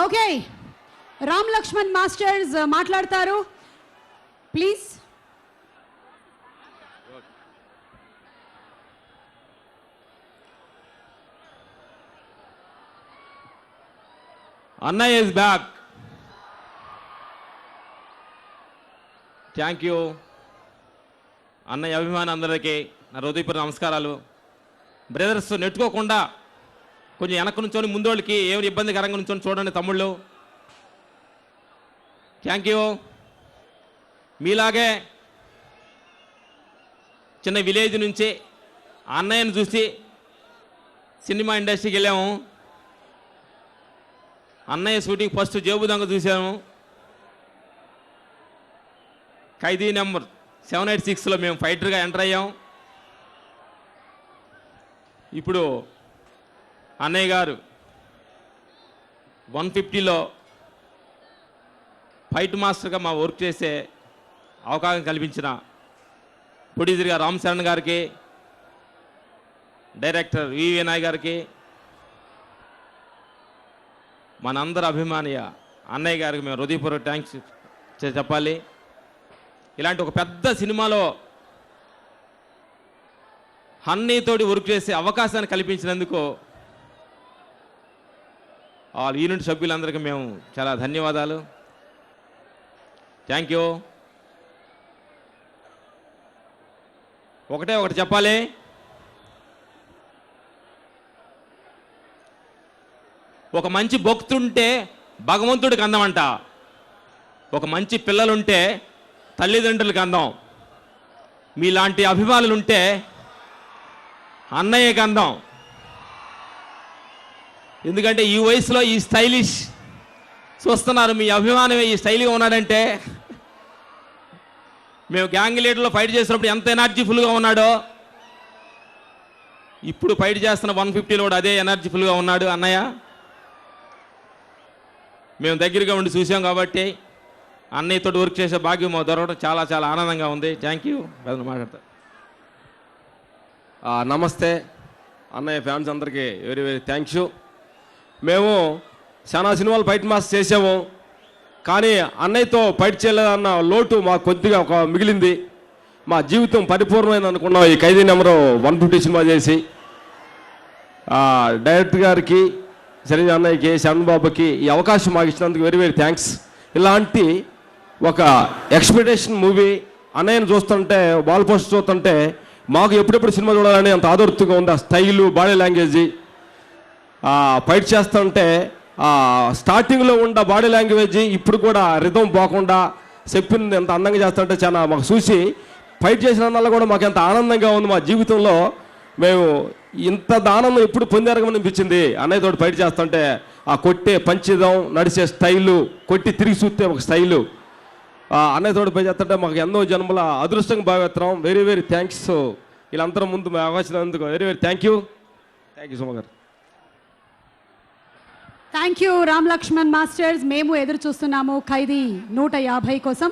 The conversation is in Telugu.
ఓకే, రామ్ లక్ష్మణ్ మాస్టర్స్ మాట్లాడతారు please. Annaya is back. Thank you అన్నయ్య అభిమాని అందరికీ నా హృదయపూర్వక నమస్కారాలు. బ్రదర్స్ నెట్టుకోకుండా కొంచెం వెనక్కు నుంచొని ముందోళ్ళకి ఏమి ఇబ్బందికరంగా నుంచొని చూడండి తమ్ముళ్ళు. Thank you. మీలాగే చిన్న విలేజ్ నుంచి అన్నయ్యను చూసి సినిమా ఇండస్ట్రీకి వెళ్ళాము. అన్నయ్య షూటింగ్ ఫస్ట్ జేబు దొంగ చూసాము. ఖైదీ నెంబర్ 786లో మేము ఫైటర్గా ఎంటర్ అయ్యాం. ఇప్పుడు అన్నయ్య గారు 150లో ఫైట్ మాస్టర్గా మా వర్క్ చేసే అవకాశం కల్పించిన ప్రొడ్యూసర్గా రామ్ చరణ్ గారికి, డైరెక్టర్ వి వినాయ్ గారికి, మనందరి అభిమానియ అన్నయ్య గారికి మేము హృదయపూర్వక థ్యాంక్స్ చెప్పాలి. ఇలాంటి ఒక పెద్ద సినిమాలో అన్నయ్యతోటి వర్క్ చేసే అవకాశాన్ని కల్పించినందుకు ఆ యూనిట్ సభ్యులందరికీ మేము చాలా ధన్యవాదాలు. Thank you. ఒకటి చెప్పాలి, ఒక మంచి భక్తుంటే భగవంతుడికి అందమంట, ఒక మంచి పిల్లలుంటే తల్లిదండ్రులకి అందం, మీలాంటి అభిమానులుంటే అన్నయ్యకి అందం. ఎందుకంటే ఈ వయసులో ఈ స్టైలిష్ చూస్తున్నారు, మీ అభిమానమే ఈ స్టైల్గా ఉన్నాడంటే, మేము గ్యాంగ్ లీడర్లో ఫైట్ చేసినప్పుడు ఎంత ఎనర్జీఫుల్గా ఉన్నాడో ఇప్పుడు ఫైట్ చేస్తున్న 150లో కూడా అదే ఎనర్జీఫుల్గా ఉన్నాడు అన్నయ్య. మేము దగ్గరగా ఉండి చూసాం కాబట్టి అన్నయ్యతో వర్క్ చేసే భాగ్యం దొరకడం చాలా చాలా ఆనందంగా ఉంది. Thank you. మాట్లాడతా. నమస్తే అన్నయ్య ఫ్యాన్స్ అందరికీ వెరీ వెరీ థ్యాంక్స్. మేము చాలా సినిమాలు ఫైట్ మాస్ చేసాము, కానీ అన్నయ్యతో ఫైట్ చేయలేదన్న లోటు మాకు కొద్దిగా ఒక మిగిలింది. మా జీవితం పరిపూర్ణమైంది అనుకున్నాం ఈ ఖైదీ నెంబరు 150 సినిమా చేసి. డైరెక్టర్ గారికి, చిరంజీవి అన్నయ్యకి, శరణ్ బాబుకి ఈ అవకాశం మాకు ఇచ్చినందుకు వెరీ వెరీ థ్యాంక్స్. ఇలాంటి ఒక ఎక్స్పెక్టేషన్ మూవీ అన్నయ్యను చూస్తుంటే, వాల్ పోస్టర్ చూస్తుంటే మాకు ఎప్పుడెప్పుడు సినిమా చూడాలని అంత ఆదుర్తిగా ఉంది. ఆ స్టైలు, బాడీ లాంగ్వేజ్, ఫైట్ చేస్తుంటే స్టార్టింగ్లో ఉన్న బాడీ లాంగ్వేజ్ ఇప్పుడు కూడా రిథం పోకుండా చెప్పింది ఎంత అందంగా చేస్తుంటే చాలా మాకు చూసి ఫైట్ చేసినందువల్ల కూడా మాకు ఎంత ఆనందంగా ఉంది. మా జీవితంలో మేము ఇంత ఆనందం ఎప్పుడు పొందారని అనిపించింది అన్నయ్యతో ఫైట్ చేస్తుంటే. ఆ కొట్టే పంచిదం, నడిచే స్టైలు, కొట్టి తిరిగి చూస్తే ఒక స్టైలు, అన్నయ్యతో పై చేస్తుంటే మాకు ఎన్నో జన్మల అదృష్టంగా భావిస్తున్నాం. Very very thanks. వీళ్ళందరూ ముందు మేము అవకాశం very very thank you. Thank you Suma గారు. Thank you Ram Laxman masters. మేము ఎదురు చూస్తున్నాము ఖైదీ 150 కోసం.